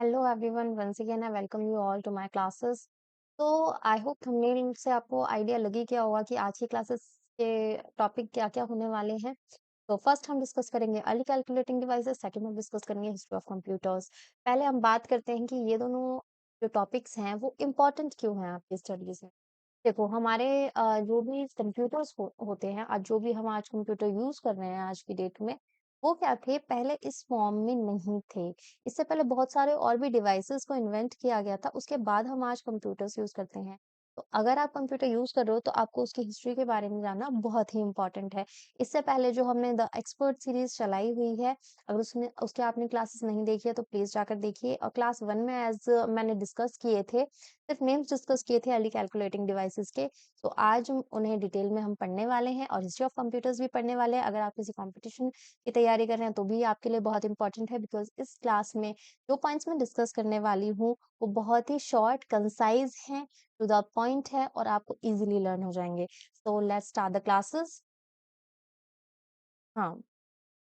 Hello everyone, once again I welcome you all to my classes. तो I hope thumbnail से आपको idea लगी क्या होगा कि आज की क्लासेस के टॉपिक क्या-क्या होने वाले हैं। तो फर्स्ट हम डिस्कस करेंगे अर्ली कैलकुलेटिंग डिवाइसेस, सेकंड हम डिस्कस करेंगे हिस्ट्री ऑफ कंप्यूटर्स। पहले हम बात करते हैं कि ये दोनों जो टॉपिक्स हैं वो इम्पोर्टेंट क्यों हैं आपकी स्टडीज में। देखो हमारे जो भी कंप्यूटर्स होते हैं, आज जो भी हम आज कंप्यूटर यूज कर रहे हैं आज की डेट में, वो क्या थे पहले इस फॉर्म में नहीं थे। इससे पहले बहुत सारे और भी डिवाइसेस को इन्वेंट किया गया था, उसके बाद हम आज कंप्यूटर्स यूज करते हैं। तो अगर आप कंप्यूटर यूज कर रहे हो तो आपको उसकी हिस्ट्री के बारे में जानना बहुत ही इंपॉर्टेंट है। इससे पहले जो हमने द एक्सपर्ट सीरीज चलाई हुई है, अगर उसने उसके आपने क्लासेस नहीं देखी है तो प्लीज जाकर देखिए। और क्लास 1 में एज मैंने डिस्कस किए थे, सिर्फ नेम्स डिस्कस किए थे अर्ली कैलकुलेटिंग डिवाइसेस के। तो आज उन्हें डिटेल में हम पढ़ने वाले हैं और हिस्ट्री ऑफ कंप्यूटर्स भी पढ़ने वाले हैं। अगर आप किसी कंपटीशन की तैयारी कर रहे हैं तो भी आपके लिए बहुत इंपॉर्टेंट है, बिकॉज इस क्लास में जो पॉइंट्स मैं डिस्कस करने वाली हूँ वो बहुत ही शॉर्ट कंसाइज हैं, टू द पॉइंट है और आपको इजीली लर्न हो जाएंगे। So let's start the classes. हाँ,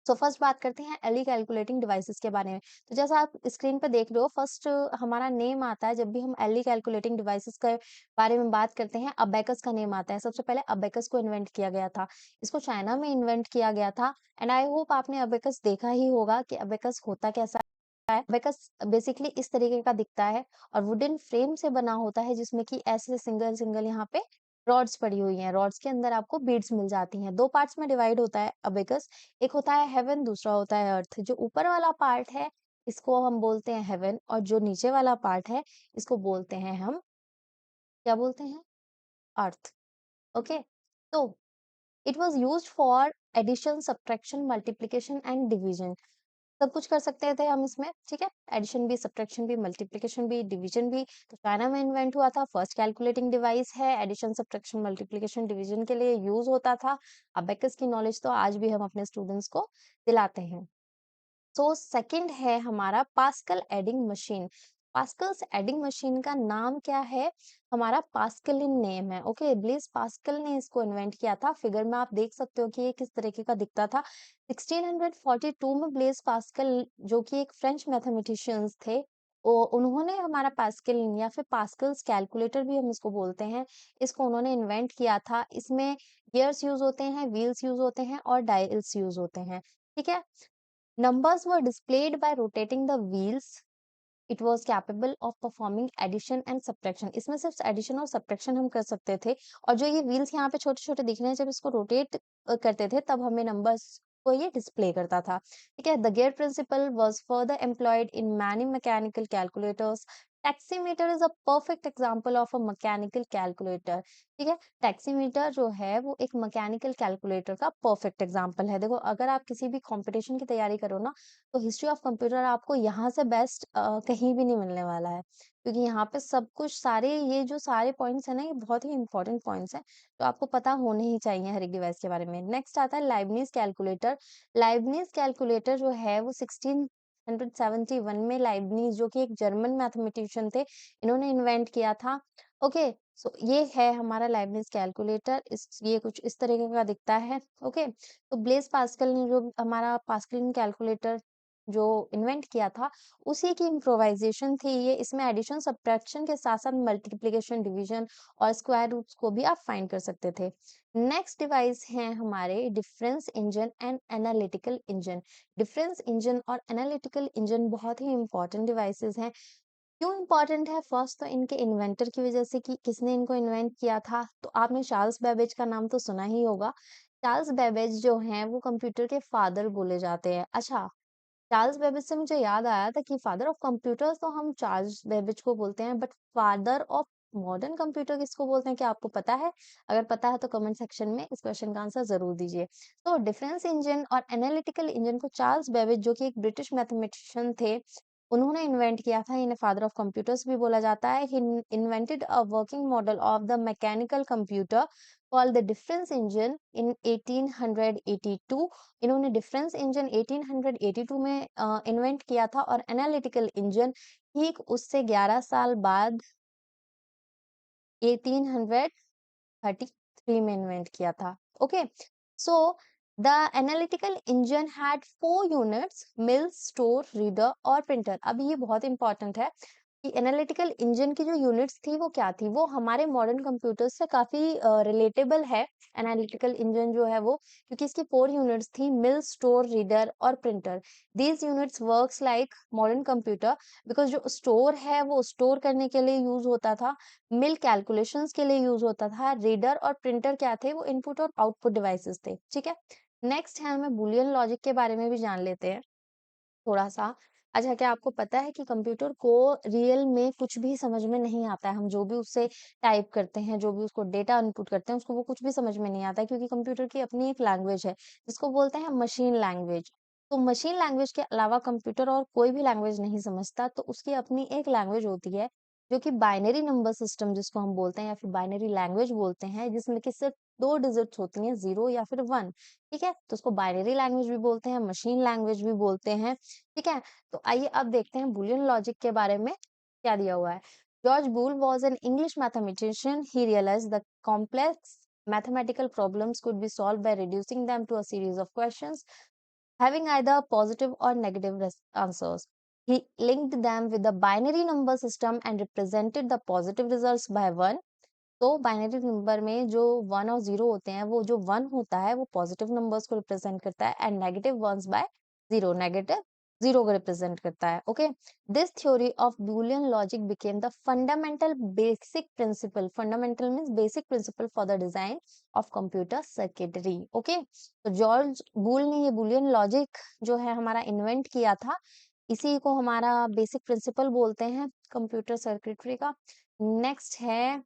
तो फर्स्ट बात करते हैं अर्ली कैलकुलेटिंग डिवाइसेस के बारे में। तो जैसा आप स्क्रीन पर देख रहे हो, फर्स्ट हमारा नेम आता है जब भी हम अर्ली कैलकुलेटिंग डिवाइसेस के बारे में बात करते हैं, अबेकस का नेम आता है। सबसे पहले अबेकस को इन्वेंट किया गया था, इसको चाइना में इन्वेंट किया गया था। एंड आई होप आपने अबेकस देखा ही होगा कि अबेकस होता कैसा है। अबेकस बेसिकली इस तरीके का दिखता है और वुडन फ्रेम से बना होता है, जिसमें कि ऐसे सिंगल सिंगल यहाँ पे रॉड्स पड़ी हुई हैं। रॉड्स के अंदर आपको बीड्स मिल जाती हैं। दो पार्ट्स में डिवाइड होता है अबेकस। एक होता है हेवन, दूसरा होता है अर्थ। जो ऊपर वाला पार्ट है इसको हम बोलते हैं हेवन, और जो नीचे वाला पार्ट है इसको बोलते हैं हम, क्या बोलते हैं, अर्थ। ओके, तो it was used for addition, subtraction, multiplication and division. सब कुछ कर सकते थे हम इसमें, ठीक है। एडिशन भी, सब्ट्रैक्शन भी, मल्टीप्लिकेशन भी, डिवीजन भी। तो चाइना में इन्वेंट हुआ था, फर्स्ट कैलकुलेटिंग डिवाइस है। एडिशन, सब्ट्रैक्शन, मल्टीप्लिकेशन, डिवीजन के लिए यूज होता था। अबेकस की नॉलेज तो आज भी हम अपने स्टूडेंट्स को दिलाते हैं। तो सेकंड है हमारा Pascal adding machine. Pascal's adding machine का नाम क्या है, हमारा पास्कलिन नेम है। ओके, ब्लेज पास्कल ने इसको इन्वेंट किया था। फिगर में आप देख सकते हो कि ये किस तरीके का दिखता था। 1642 में ब्लेज पास्कल, जो कि एक फ्रेंच मैथमेटिशियंस थे, उन्होंने हमारा पास्कलिन या फिर पास्कल्स कैलकुलेटर भी हम इसको बोलते हैं, इसको उन्होंने इन्वेंट किया था। इसमें गियर्स यूज होते हैं, व्हील्स यूज होते हैं और डायल्स यूज होते हैं, ठीक है। Numbers were displayed by rotating the wheels. It was capable of performing addition and subtraction. इसमें सिर्फ एडिशन और सब्ट्रैक्शन हम कर सकते थे। और जो ये व्हील्स यहाँ पे छोटे छोटे दिख रहे हैं, जब इसको रोटेट करते थे तब हमें नंबर्स को ये डिस्प्ले करता था, ठीक है। The gear principle was further employed in many mechanical calculators. Taximeter is a perfect example of a mechanical calculator, ठीक है। टैक्सीमीटर जो है वो एक मैकेनिकल कैलकुलेटर का परफेक्ट एग्जांपल है। देखो, अगर आप किसी भी कंपटीशन की तैयारी करो ना, तो हिस्ट्री ऑफ कंप्यूटर आपको यहाँ से बेस्ट कहीं भी नहीं मिलने वाला है, क्योंकि यहाँ पे सब कुछ, सारे ये जो सारे पॉइंट्स है ना, ये बहुत ही इंपॉर्टेंट पॉइंट्स हैं, तो आपको पता होने ही चाहिए हर एक डिवाइस के बारे में। नेक्स्ट आता है लाइबनिज कैलकुलेटर। लाइबनिज कैलकुलेटर जो है वो 1671 में लाइबनिज, जो कि एक जर्मन मैथमेटिशियन थे, इन्होंने इन्वेंट किया था। ओके, सो ये है हमारा लाइबनिज कैलकुलेटर। इस ये कुछ इस तरीके का दिखता है। ओके, तो ब्लेज पास्कल ने जो हमारा पास्कलिन कैलकुलेटर जो इन्वेंट किया था, उसी की इम्प्रोवाइजेशन थी ये। इसमें एडिशन, सब्ट्रैक्शन के साथ साथ मल्टीप्लिकेशन, डिवीजन और स्क्वायर रूट्स को भी आप फाइंड कर सकते थे। नेक्स्ट डिवाइस है हमारे difference engine and analytical engine. Difference engine और एनालिटिकल इंजन बहुत ही इंपॉर्टेंट डिवाइसेस हैं। क्यों इम्पोर्टेंट है? फर्स्ट तो इनके इन्वेंटर की वजह से, कि किसने इनको इन्वेंट किया था, तो आपने चार्ल्स बेबेज का नाम तो सुना ही होगा। चार्ल्स बेबेज जो हैं वो कंप्यूटर के फादर बोले जाते हैं। अच्छा, चार्ल्स बेबेज से मुझे याद आया था कि फादर ऑफ कंप्यूटर्स तो हम चार्ल्स बेबेज को बोलते हैं, but father of modern computer किसको बोलते हैं, क्या आपको पता है? अगर पता है तो कमेंट सेक्शन में इस क्वेश्चन का आंसर जरूर दीजिए। तो डिफरेंस इंजन और एनालिटिकल इंजन को चार्ल्स बेबेज, जो कि एक ब्रिटिश मैथमेटिशियन थे, उन्होंने इन्वेंट किया था। इन्हें फादर ऑफ कंप्यूटर्स भी बोला जाता है। He invented a working model of the mechanical computer called the difference engine in 1882। इन्होंने डिफरेंस इंजन 1882 में इन्वेंट किया था, और एनालिटिकल इंजन ठीक उससे 11 साल बाद 1833 में इन्वेंट किया था। Okay, so the analytical engine had 4 units, mill, store, reader और प्रिंटर। अब ये बहुत इंपॉर्टेंट है कि एनालिटिकल इंजन की जो यूनिट्स थी वो क्या थी, वो हमारे मॉडर्न कंप्यूटर्स से काफी रिलेटेबल है। एनालिटिकल इंजन जो है वो, क्योंकि इसकी 4 यूनिट्स थी, मिल, स्टोर, रीडर और printer. These units works like modern computer, because जो स्टोर है वो स्टोर करने के लिए यूज होता था, मिल कैलकुलेशंस के लिए यूज होता था, रीडर और प्रिंटर क्या थे, वो इनपुट और आउटपुट डिवाइसेस थे। ठीक है, नेक्स्ट है, हमें बुलियन लॉजिक के बारे में भी जान लेते हैं थोड़ा-सा। अच्छा, क्या आपको पता है कि कंप्यूटर को रियल में कुछ भी समझ में नहीं आता है? हम जो भी उससे टाइप करते हैं, जो भी उसको डेटा इनपुट करते हैं, उसको वो कुछ भी समझ में नहीं आता है, क्योंकि कंप्यूटर की अपनी एक लैंग्वेज है, जिसको बोलते हैं मशीन लैंग्वेज। तो मशीन लैंग्वेज के अलावा कंप्यूटर और कोई भी लैंग्वेज नहीं समझता, तो उसकी अपनी एक लैंग्वेज होती है, जो कि बाइनरी नंबर सिस्टम जिसको हम बोलते हैं, या फिर बाइनरी लैंग्वेज बोलते हैं, जिसमें कि सिर्फ 2 डिजिट्स होती हैं, 0 या फिर 1। ठीक है? तो उसको बाइनरी लैंग्वेज भी बोलते हैं, मशीन लैंग्वेज भी बोलते हैं। ठीक है? तो आइए अब देखते हैं बुलियन लॉजिक के बारे में क्या दिया हुआ है। George Boole was an English mathematician. He realized the complex mathematical problems could be solved by reducing them to a series of questions having either positive or negative answers. He linked them with the binary number system and represented the positive results by 1। तो binary number में जो 1 और 0 होते हैं, वो जो 1 होता है वो पॉजिटिव नंबर्स को रिप्रेजेंट करता है, and negative ones by 0, negative 0 को रिप्रेजेंट करता है। Okay, this theory of Boolean logic became the fundamental basic principle, fundamental means basic principle for the design of computer circuitry. Okay, तो George Boole ने ये Boolean logic जो है हमारा invent किया था, इसी को हमारा बेसिक प्रिंसिपल बोलते हैं कंप्यूटर सर्किटरी का। नेक्स्ट है,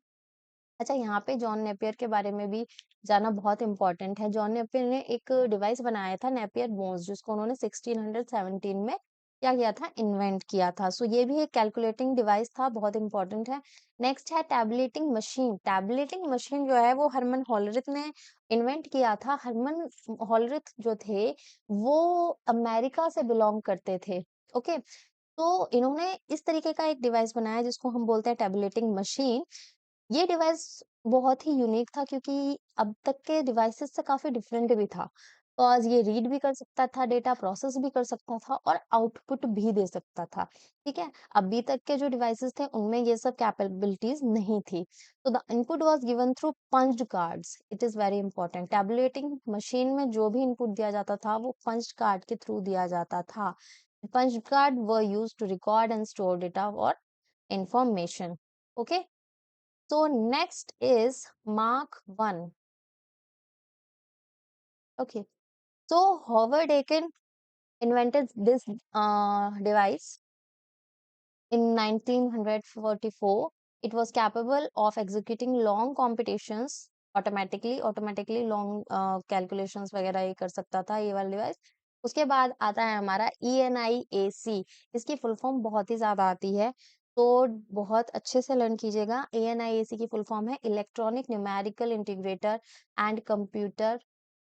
अच्छा, यहाँ पे जॉन नेपियर के बारे में भी जानना बहुत इम्पोर्टेंट है। जॉन नेपियर ने एक डिवाइस बनाया था, नेपियर बोन्स, जिसको उन्होंने 1617 में क्या किया था, इन्वेंट किया था। सो ये भी एक कैलकुलेटिंग डिवाइस था, बहुत इंपॉर्टेंट है। नेक्स्ट है टैबुलेटिंग मशीन। टैबुलेटिंग मशीन जो है वो हरमन हॉलरिथ ने इन्वेंट किया था। हरमन हॉलरिथ जो थे वो अमेरिका से बिलोंग करते थे। ओके, तो इन्होंने इस तरीके का एक डिवाइस बनाया जिसको हम बोलते हैं टैबुलेटिंग मशीन। ये डिवाइस बहुत ही यूनिक था, क्योंकि अब तक के डिवाइसेस से काफी डिफरेंट भी था। और ये रीड भी कर सकता था डेटा, प्रोसेस भी कर सकता था और आउटपुट भी दे सकता था। ठीक है, अभी तक के जो डिवाइसेस थे उनमें ये सब कैपेबिलिटीज नहीं थी। तो the input was given through punched cards. It is very important, tabulating machine में जो भी इनपुट दिया जाता था वो पंच्ड कार्ड के थ्रू दिया जाता था। Punched cards were used to record and store data और information. Okay, so next is Mark 1. Okay. So Howard Aiken invented this device in 1944. It was capable of executing long computations automatically long calculations वगैरह ये कर सकता था ये वाला device. उसके बाद आता है हमारा ENIAC। इसकी फुल फॉर्म बहुत ही ज्यादा आती है, तो बहुत अच्छे से लर्न कीजिएगा। ENIAC की फुल फॉर्म है electronic numerical integrator and computer.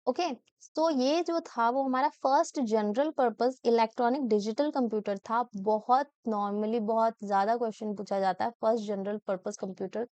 Okay, तो ये जो था वो हमारा first general purpose electronic digital computer था। बहुत नॉर्मली बहुत ज्यादा क्वेश्चन पूछा जाता है, फर्स्ट जनरल पर्पस कंप्यूटर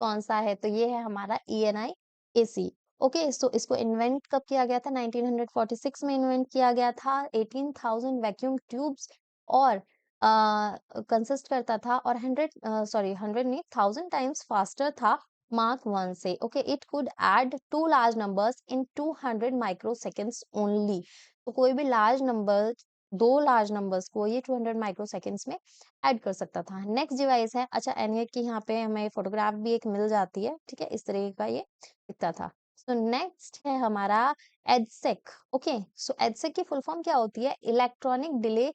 कौन सा है, तो ये है हमारा ENIAC। ओके, सो इसको इन्वेंट कब किया गया था, 1946 में इन्वेंट किया गया था। 18,000 वैक्यूम ट्यूब्स और कंसिस्ट करता था, और 100 नहीं, 1000 टाइम्स फास्टर था मार्क 1 से। Okay, it could add to large numbers in 200 microseconds only. तो कोई भी लार्ज नंबर, दो लार्ज नंबर्स को ये 200 माइक्रो सेकेंड्स में ऐड कर सकता था। नेक्स्ट डिवाइस है, अच्छा, एनएक की यहाँ पे हमें फोटोग्राफ भी एक मिल जाती है। ठीक है, इस तरीके का ये दिखता था। सो नेक्स्ट है हमारा एडसेक। ओके, सो एडसेक की फुल फॉर्म क्या होती है, electronic delay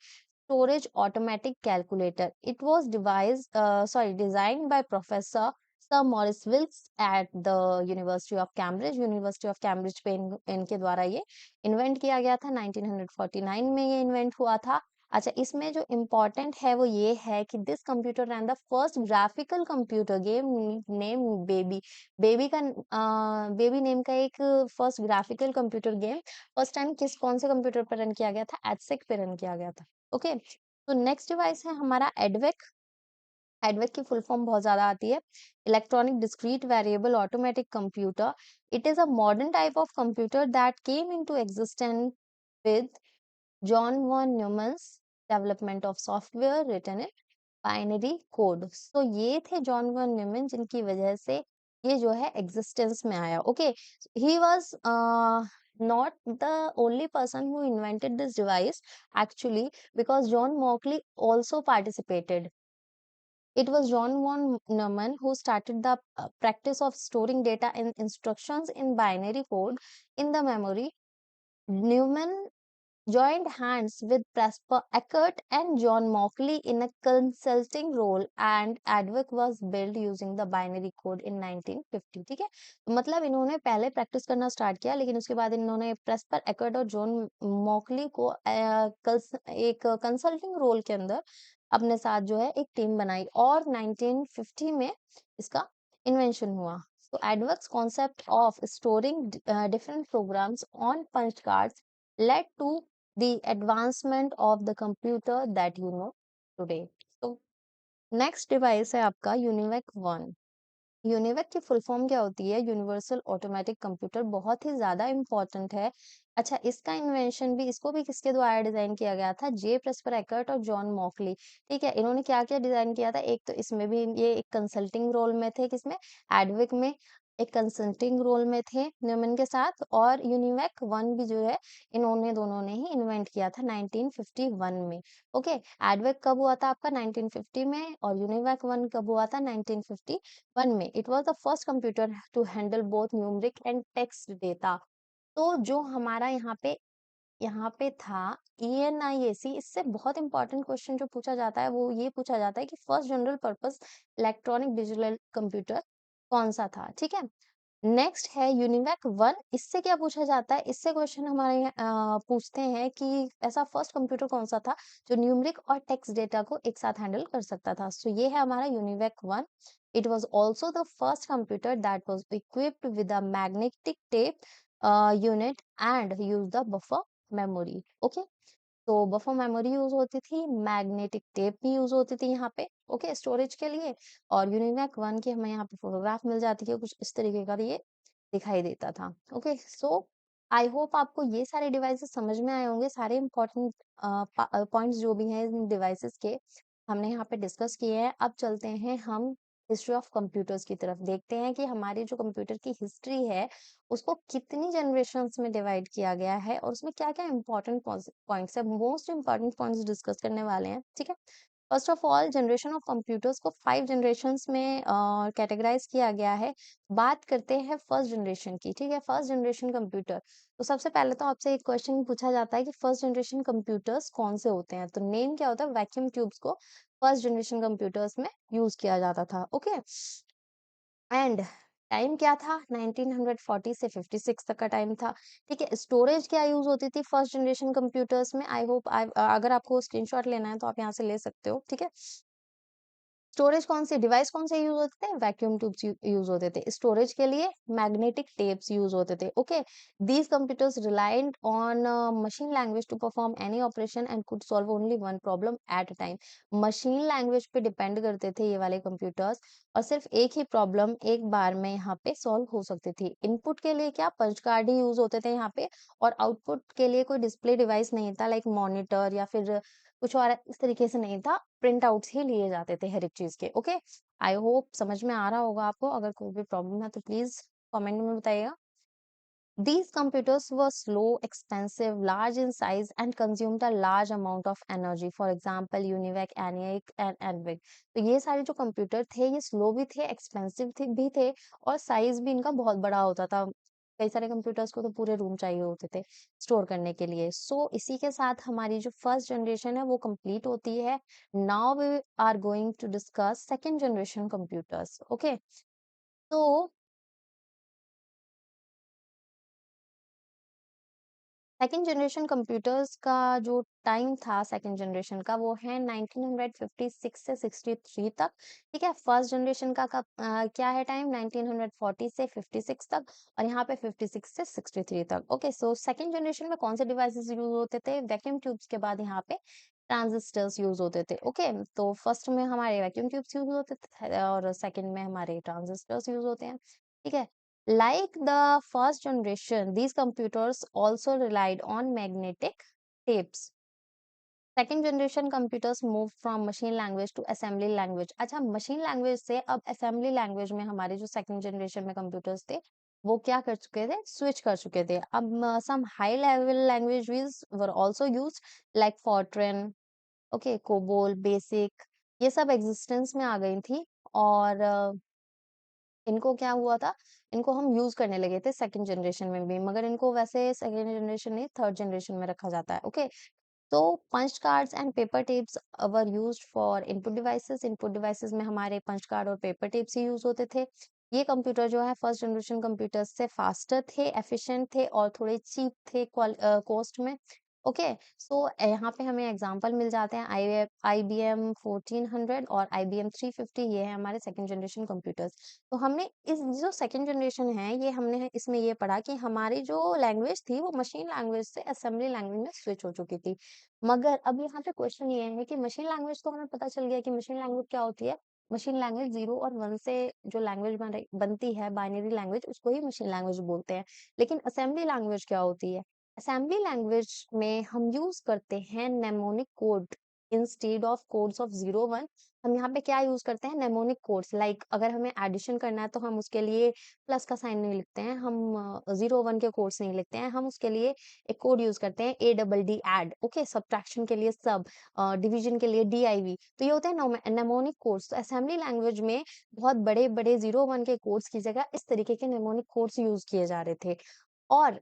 storage automatic calculator. It was designed by professor sir Maurice Wilkes at the university of Cambridge. University of Cambridge पे इनके द्वारा ये इन्वेंट किया गया था। 1949 में ये इन्वेंट हुआ था। अच्छा, इसमें जो इम्पोर्टेंट है वो ये है कि this computer rain the first graphical computer game name baby. Baby name का एक first graphical computer game first time किस कौन से कंप्यूटर पर रन किया गया था, एडसेक पे रन किया गया था। ओके, तो नेक्स्ट डिवाइस है हमारा एडवेक। एडवेक की फुल फॉर्म बहुत ज्यादा आती है, electronic discrete variable automatic computer. It is a modern type of computer that came into existence with John von Neumann's development of software written in binary code. तो ये थे जॉन वन न्यूमैन जिनकी वजह से ये जो है एग्जिस्टेंस में आया। Okay, he was not the only person who invented this device actually, because John Mauchly also participated. It was John von Neumann who started the practice of storing data and instructions in binary code in the memory. Neumann joined hands with Presper Eckert and John Mauchly in a consulting role, and ADVIC was built using the binary code in 1950। ठीक है, तो मतलब इन्होंने पहले practice करना start किया, लेकिन उसके बाद इन्होंने प्रेस्पर एकर्ट और जॉन मॉकली को एक कंसल्टिंग रोल के अंदर अपने साथ जो है एक टीम बनाई, और 1950 में इसका इन्वेंशन हुआ। So ADVIC's concept of storing different programs on punch cards led to the advancement of the computer that you know today। So next device है आपका यूनिवेक वन। यूनिवेक की फुल फॉर्म क्या होती है? यूनिवर्सल ऑटोमेटिक कंप्यूटर, बहुत ही ज्यादा important है। अच्छा, इसका इन्वेंशन भी, इसको भी किसके द्वारा डिजाइन किया गया था? जे प्रेस्पर एकर्ट और जॉन मॉकली। ठीक है, इन्होंने क्या क्या डिजाइन किया था? एक तो इसमें भी ये एक कंसल्टिंग रोल में थे, किसमें? एडविक में एक कंसल्टिंग रोल में थे न्यूमैन के साथ, और यूनिवेक वन भी जो है इन्होंने दोनों ने ही इन्वेंट किया था 1951 में। ओके, एडविक कब हुआ था आपका? 1950 में, और यूनिवेक वन कब हुआ था? 1951 में। It was the first computer to handle both numeric and text data. तो जो हमारा यहाँ पे था ENIAC, इससे बहुत इंपॉर्टेंट क्वेश्चन जो पूछा जाता है वो ये पूछा जाता है कि first general purpose electronic digital computer कौन सा था? ठीक है, नेक्स्ट है यूनिवेक वन। इससे क्या पूछा जाता है? इससे क्वेश्चन हमारे पूछते हैं कि ऐसा फर्स्ट कंप्यूटर कौन सा था जो न्यूमेरिक और टेक्स्ट डेटा को एक साथ हैंडल कर सकता था। सो ये है हमारा UNIVAC one. It was also the first computer that was equipped with a magnetic tape unit and use the buffer memory. Okay, तो बफर मेमोरी यूज होती थी, मैग्नेटिक टेप भी यूज होती थी यहाँ पे, ओके, स्टोरेज के लिए। और यूनिवेक वन की हमें यहाँ पे फोटोग्राफ मिल जाती है, कुछ इस तरीके का ये दिखाई देता था। ओके, सो आई होप आपको ये सारे डिवाइसेस समझ में आए होंगे। सारे इंपॉर्टेंट पॉइंट्स जो भी हैं इन डिवाइसेस के हमने यहाँ पे डिस्कस किए हैं। अब चलते हैं हम हिस्ट्री ऑफ कंप्यूटर्स की तरफ, देखते हैं कि हमारी जो कंप्यूटर की हिस्ट्री है उसको कितनी जनरेशन्स में डिवाइड किया गया है, और उसमें क्या क्या इंपॉर्टेंट पॉइंट्स है, मोस्ट इंपॉर्टेंट पॉइंट्स डिस्कस करने वाले हैं। ठीक है, first of all, generation of computers को 5 जनरेशन्स में कैटेगराइज किया गया है। बात करते हैं फर्स्ट जनरेशन की। ठीक है, फर्स्ट जनरेशन कंप्यूटर, तो सबसे पहले तो आपसे एक क्वेश्चन पूछा जाता है कि फर्स्ट जनरेशन कंप्यूटर्स कौन से होते हैं? तो नेम क्या होता है? वैक्यूम ट्यूब्स को फर्स्ट जनरेशन कंप्यूटर्स में यूज किया जाता था। ओके, एंड टाइम क्या था? 1940 से 56 तक का टाइम था। ठीक है, स्टोरेज क्या यूज होती थी फर्स्ट जनरेशन कंप्यूटर्स में? आई होप अगर आपको स्क्रीनशॉट लेना है तो आप यहाँ से ले सकते हो। ठीक है, स्टोरेज कौन से डिवाइस कौन से यूज होते थे? वैक्यूम ट्यूब्स यूज होते थे। स्टोरेज के लिए मैग्नेटिक टेप्स यूज होते थे। Okay, these computers relied on machine language to perform any operation and could solve only one problem at a time. Machine language पे डिपेंड करते थे ये वाले कंप्यूटर्स, और सिर्फ एक ही प्रॉब्लम एक बार में यहाँ पे सॉल्व हो सकती थी। इनपुट के लिए क्या? पंच कार्ड ही यूज होते थे यहाँ पे, और आउटपुट के लिए कोई डिस्प्ले डिवाइस नहीं था, लाइक मॉनिटर या फिर कुछ और इस तरीके से नहीं था। प्रिंट आउट्स ही लिए जाते थे हर एक चीज के। ओके, आई होप समझ में आ रहा होगा आपको। अगर कोई भी प्रॉब्लम है तो प्लीज कमेंट में बताइएगा। These computers were slow, expensive, large in size, and consumed a large amount of energy. For example, UNIVAC, ENIAC, and ENVIC। तो ये सारे जो कंप्यूटर थे ये स्लो भी थे, एक्सपेंसिव थे भी थे, और साइज भी इनका बहुत बड़ा होता था। कई सारे कंप्यूटर्स को तो पूरे रूम चाहिए होते थे स्टोर करने के लिए। सो इसी के साथ हमारी जो फर्स्ट जनरेशन है वो कंप्लीट होती है। Now we are going to discuss second generation computers. Okay, तो सेकंड जनरेशन कंप्यूटर्स का जो टाइम था सेकंड जनरेशन का वो है 1956 से 63 तक। ठीक है, फर्स्ट जनरेशन का कब क्या है टाइम? 1940 से 56 तक, और यहाँ पे 56 से 63 तक। ओके, सो सेकंड जनरेशन में कौन से डिवाइसेस यूज होते थे? वैक्यूम ट्यूब्स के बाद यहाँ पे ट्रांजिस्टर्स यूज होते थे। ओके, तो फर्स्ट में हमारे वैक्यूम ट्यूब्स यूज होते थे और सेकंड में हमारे ट्रांजिस्टर्स यूज होते हैं। ठीक है, like the first generation these computers also relied on magnetic tapes. Second generation computers move from machine language to assembly language. अच्छा, मशीन लैंग्वेज से अब असेंबली लैंग्वेज में हमारे जो सेकंड जनरेशन में कंप्यूटर्स थे वो क्या कर चुके थे, स्विच कर चुके थे। अब some high level languages were also used like Fortran, okay, COBOL, basic, ये सब एग्जिस्टेंस में आ गई थी। और इनको क्या हुआ था, इनको हम यूज करने लगे थे सेकंड जनरेशन में भी, मगर इनको वैसे सेकंड जनरेशन नहीं, थर्ड जनरेशन में रखा जाता है। ओके, तो punch cards and paper tapes were used for input devices. Input devices में हमारे पंच कार्ड और पेपर टेप्स ही यूज होते थे। ये कंप्यूटर जो है फर्स्ट जनरेशन कंप्यूटर्स से फास्टर थे, एफिशिएंट थे और थोड़े चीप थे कॉस्ट में। ओके, सो यहाँ पे हमें एग्जांपल मिल जाते हैं IBM 1400 और IBM 350, ये है हमारे सेकंड जनरेशन कंप्यूटर्स। तो हमने इस जो सेकंड जनरेशन है ये हमने इसमें ये पढ़ा कि हमारी जो लैंग्वेज थी वो मशीन लैंग्वेज से असेंबली लैंग्वेज में स्विच हो चुकी थी। मगर अब यहाँ पे क्वेश्चन ये है कि मशीन लैंग्वेज तो हमें पता चल गया कि मशीन लैंग्वेज क्या होती है। मशीन लैंग्वेज 0 और 1 से जो लैंग्वेज बनती है, बाइनरी लैंग्वेज, उसको ही मशीन लैंग्वेज बोलते हैं। लेकिन असेंबली लैंग्वेज क्या होती है? असेंबली लैंग्वेज में हम यूज करते हैं mnemonic code instead of codes of 0 1। हम यहाँ पे क्या यूज करते हैं, नेमोनिक कोड्स। लाइक अगर हमें एडिशन करना है तो हम उसके लिए प्लस का साइन नहीं लिखते हैं, हम 0 1 के कोड्स नहीं लिखते हैं, हम उसके लिए एक कोड यूज करते हैं ADD ऐड। ओके, सब्ट्रैक्शन के लिए सब, डिवीजन के लिए DIV। तो ये होते हैं नेमोनिक कोड्स। तो असेंबली लैंग्वेज में बहुत बड़े बड़े 0 1 के कोड्स की जगह इस तरीके के नेमोनिक कोड्स यूज किए जा रहे थे। और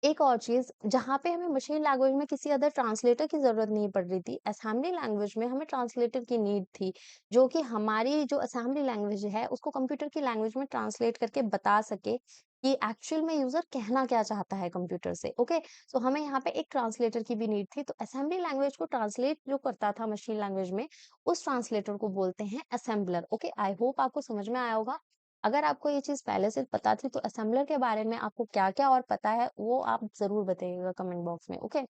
एक और चीज़, जहाँ पे हमें मशीन लैंग्वेज में किसी अदर ट्रांसलेटर की ज़रूरत नहीं पड़ रही थी, असेंबली लैंग्वेज में हमें ट्रांसलेटर की नीड थी, जो कि हमारी जो असेंबली लैंग्वेज है, उसको कंप्यूटर की लैंग्वेज में ट्रांसलेट करके बता सके कि एक्चुअल में यूज़र कहना क्या चाहता है कंप्यूटर से। ओके, सो हमें यहाँ पे एक ट्रांसलेटर की भी नीड थी। तो असेंबली लैंग्वेज को ट्रांसलेट जो करता था मशीन लैंग्वेज में, उस ट्रांसलेटर को बोलते हैं असेंबलर। ओके, आई होप आपको समझ में आया होगा। अगर आपको ये चीज़ पहले से पता थी तो असेंबलर के बारे में आपको क्या-क्या और पता है वो आप ज़रूर बताइएगा कमेंट बॉक्स में। ओके,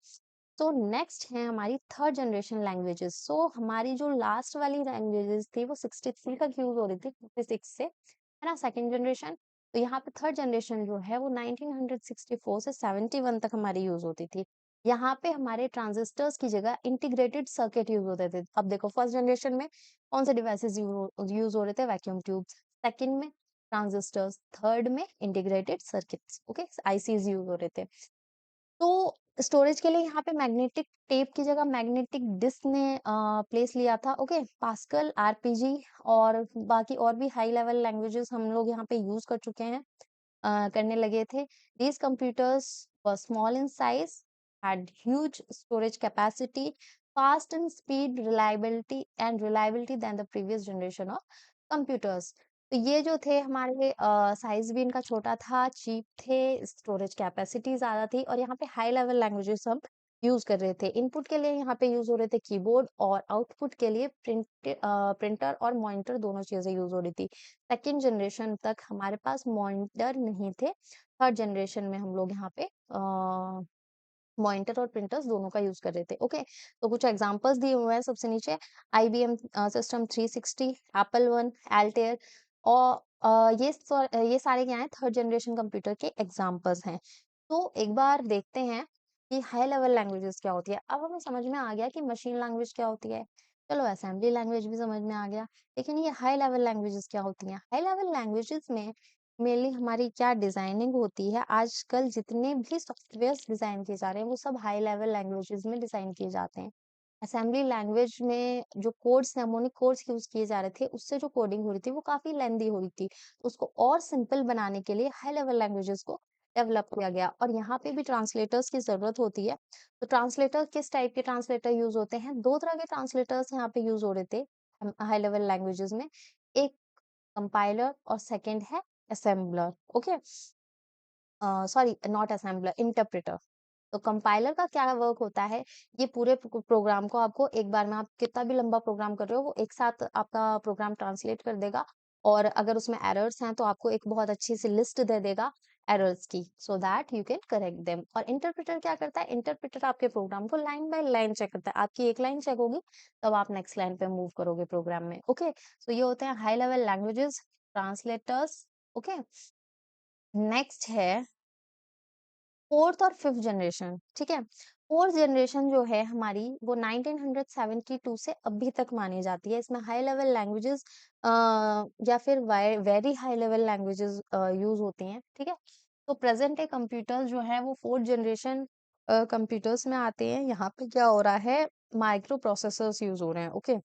तो नेक्स्ट है हमारी थर्ड जनरेशन लैंग्वेजेस। सो हमारी जो लास्ट वाली लैंग्वेजेस थी वो 63 तक यूज हो रही थी, 56 से, है ना, सेकंड जनरेशन। तो यहाँ पे थर्ड जनरेशन जो है वो 1964 से 71 तक हमारी यूज होती थी। यहाँ पे हमारे ट्रांजिस्टर्स की जगह इंटीग्रेटेड सर्किट यूज होते थे। अब देखो फर्स्ट जनरेशन में कौन से डिवाइसेस यूज हो रहे थे, वैक्यूम ट्यूब्स। सेकंड में ट्रांजिस्टर्स, थर्ड में integrated circuits. Okay, ICs use हो रहे थे। तो स्टोरेज के लिए यहाँ पे मैग्नेटिक टेप की जगह मैग्नेटिक डिस्क ने प्लेस लिया था। ओके, पास्कल, आरपीजी और बाकी और भी हाई लेवल लैंग्वेजेस हम लोग यहाँ पे यूज कर चुके हैं, करने लगे थे। These computers were small in size, had huge storage capacity, fast in speed, reliability than the previous generation of computers. तो ये जो थे हमारे साइज भी इनका छोटा था, चीप थे, स्टोरेज कैपेसिटी ज्यादा थी और यहाँ पे हाई लेवल लैंग्वेजेस हम यूज कर रहे थे। इनपुट के लिए यहाँ पे यूज हो रहे थे कीबोर्ड और आउटपुट के लिए प्रिंटर और मॉनिटर, दोनों चीजें यूज हो रही थी। सेकंड जनरेशन तक हमारे पास मॉनिटर नहीं थे। थर्ड जनरेशन में हम लोग यहाँ पे मॉनिटर और प्रिंटर्स दोनों का यूज कर रहे थे। ओके, तो कुछ एग्जांपल्स दिए हुए हैं सबसे नीचे, IBM सिस्टम 360, एप्पल वन, एल्टेयर और ये सारे क्या हैं, थर्ड जनरेशन कंप्यूटर के एग्जांपल्स हैं। तो एक बार देखते हैं कि हाई लेवल लैंग्वेजेस क्या होती है। अब हमें समझ में आ गया कि मशीन लैंग्वेज क्या होती है, चलो असेंबली लैंग्वेज भी समझ में आ गया, लेकिन ये हाई लेवल लैंग्वेजेस क्या होती हैं। हाई लेवल लैंग्वेजेस में मेनली हमारी क्या डिजाइनिंग होती है, आजकल जितने भी सॉफ्टवेयर डिजाइन किए जा रहे हैं वो सब हाई लेवल लैंग्वेजेस में डिजाइन किए जाते हैं। असेंबली लैंग्वेज में जो कोड्स, नेमोनिक कोड्स यूज किए जा रहे थे, उससे जो कोडिंग हो रही थी वो काफी लेंदी हो रही थी। उसको और सिंपल बनाने के लिए हाई लेवल लैंग्वेजेस को डेवलप किया गया और यहाँ पे भी ट्रांसलेटर्स की जरूरत होती है। तो ट्रांसलेटर किस टाइप के ट्रांसलेटर यूज होते हैं, दो तरह के ट्रांसलेटर्स यहाँ पे यूज हो रहे थे हाई लेवल लैंग्वेजेस में। एक कंपाइलर और सेकंड है assembler. Okay, sorry, not assembler, interpreter. तो कंपाइलर का क्या वर्क होता है, ये पूरे प्रोग्राम को आपको एक बार में, आप कितना भी लंबा प्रोग्राम कर रहे हो वो एक साथ आपका प्रोग्राम ट्रांसलेट कर देगा और अगर उसमें एरर्स हैं तो आपको एक बहुत अच्छी सी लिस्ट दे देगा। एरर्स की, so that you can correct them. और इंटरप्रेटर क्या करता है, इंटरप्रेटर आपके प्रोग्राम को लाइन बाय लाइन चेक करता है। आपकी एक लाइन चेक होगी तब आप नेक्स्ट लाइन पे मूव करोगे प्रोग्राम में। ओके, सो ये होते हैं high level languages, translators. Okay, next है फोर्थ और फिफ्थ जनरेशन। ठीक है, फोर्थ जनरेशन जो है हमारी वो 1972 से अभी तक मानी जाती है। इसमें हाई लेवल लैंग्वेजेस या फिर very high level languages use होती हैं। ठीक है, तो प्रेजेंट डे कंप्यूटर जो है वो फोर्थ जनरेशन कंप्यूटर्स में आते हैं। यहाँ पे क्या हो रहा है, माइक्रो प्रोसेसर्स यूज हो रहे हैं। Okay,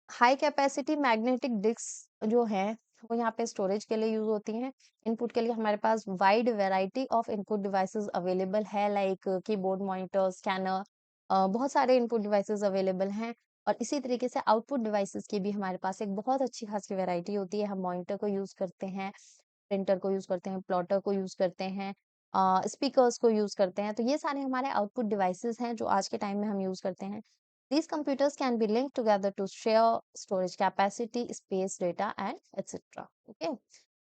high capacity magnetic disk जो है वो यहाँ पे स्टोरेज के लिए यूज होती हैं। इनपुट के लिए हमारे पास wide variety of input devices available है, लाइक कीबोर्ड, मॉनिटर, स्कैनर, बहुत सारे इनपुट डिवाइसेस अवेलेबल हैं। और इसी तरीके से आउटपुट डिवाइसेस की भी हमारे पास एक बहुत अच्छी खासी वैरायटी होती है। हम मॉनिटर को यूज करते हैं, प्रिंटर को यूज करते हैं, प्लॉटर को यूज करते हैं, स्पीकर्स को यूज करते हैं। तो ये सारे हमारे आउटपुट डिवाइसेस हैं जो आज के टाइम में हम यूज करते हैं। These computers can be linked together to share storage capacity, space, data, and etc. Okay.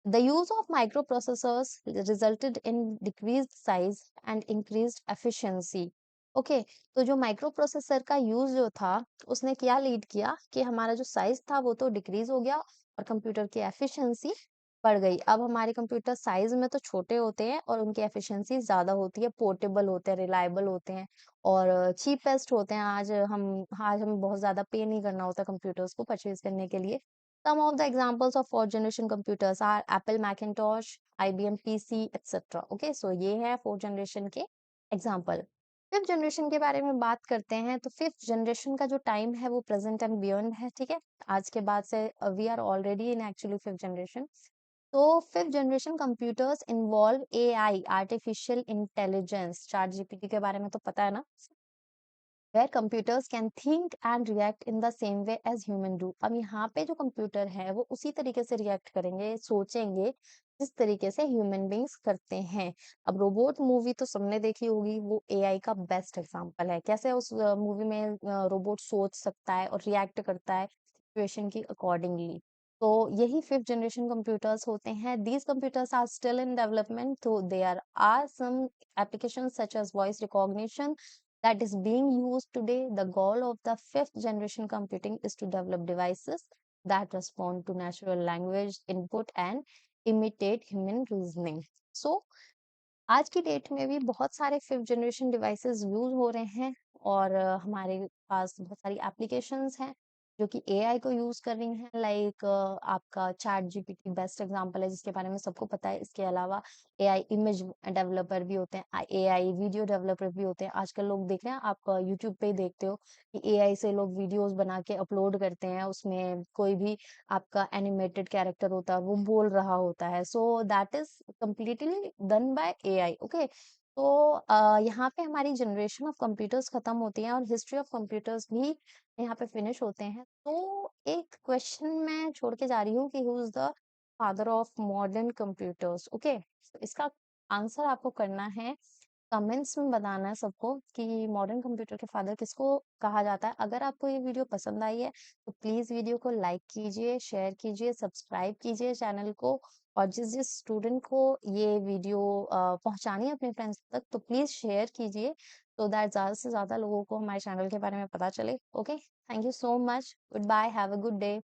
The use of microprocessors resulted in decreased size and increased efficiency. Okay, तो जो माइक्रोप्रोसेसर का यूज जो था उसने क्या लीड किया कि हमारा जो साइज था वो तो डिक्रीज हो गया और कंप्यूटर की एफिशिएंसी बढ़ गई। अब हमारे कंप्यूटर साइज में तो छोटे होते हैं और उनकी एफिशिएंसी ज्यादा होती है, पोर्टेबल होते हैं, रिलायबल होते हैं और चीपेस्ट होते हैं। आज हमें बहुत ज्यादा पे नहीं करना होता कंप्यूटर्स को परचेज करने के लिए। Some of the examples of fourth generation computers are Apple Macintosh, IBM PC etcetera. Okay, so ये है फोर्थ जनरेशन के एग्जांपल। फिफ्थ जनरेशन के बारे में बात करते हैं तो फिफ्थ जनरेशन का जो टाइम है वो प्रेजेंट एंड बियॉन्ड है। ठीक है, आज के बाद से we are already in actually fifth generation. तो fifth generation computers involve AI, artificial intelligence, Chat GPT के बारे में तो पता है ना, where computers can think and react in the same way as human do। अब यहाँ पे जो कंप्यूटर है वो उसी तरीके से रिएक्ट करेंगे, सोचेंगे जिस तरीके से ह्यूमन बींग्स करते हैं। अब रोबोट मूवी तो सबने देखी होगी, वो AI का बेस्ट एग्जांपल है। कैसे उस मूवी में रोबोट सोच सकता है और रिएक्ट करता है सिचुएशन की अकॉर्डिंगली। तो यही फिफ्थ जनरेशन कंप्यूटर्स होते हैं। These computers are still in development, तो there are some applications such as voice recognition that is being used today. The goal of the fifth generation computing is to develop devices that respond to natural language input and imitate human reasoning. So आज की date में भी बहुत सारे fifth generation devices use हो रहे हैं और हमारे पास बहुत सारी एप्लीकेशंस हैं जो कि AI को यूज कर रही हैं, लाइक आपका चैट जीपीटी बेस्ट एग्जांपल है जिसके बारे में सबको पता है। इसके अलावा AI इमेज डेवलपर भी होते हैं, AI वीडियो डेवलपर भी होते हैं। आजकल लोग देख रहे हैं, आप यूट्यूब पे ही देखते हो कि AI से लोग वीडियोस बना के अपलोड करते हैं, उसमें कोई भी आपका एनिमेटेड कैरेक्टर होता है वो बोल रहा होता है। So that is completely done by AI। Okay, तो यहाँ पे हमारी जनरेशन ऑफ कंप्यूटर्स खत्म होती है और हिस्ट्री ऑफ कंप्यूटर्स भी यहाँ पे फिनिश होते हैं। तो एक क्वेश्चन मैं छोड़ के जा रही हूँ कि who is the father of modern computers. Okay, इसका आंसर आपको करना है, कमेंट्स में बताना है सबको कि मॉडर्न कंप्यूटर के फादर किसको कहा जाता है। अगर आपको ये वीडियो पसंद आई है तो प्लीज वीडियो को लाइक कीजिए, शेयर कीजिए, सब्सक्राइब कीजिए चैनल को। और जिस जिस स्टूडेंट को ये वीडियो पहुंचानी है अपने फ्रेंड्स तक तो प्लीज शेयर कीजिए, so दैट ज्यादा से ज्यादा लोगों को हमारे चैनल के बारे में पता चले। Okay, thank you so much, good bye, have a good day.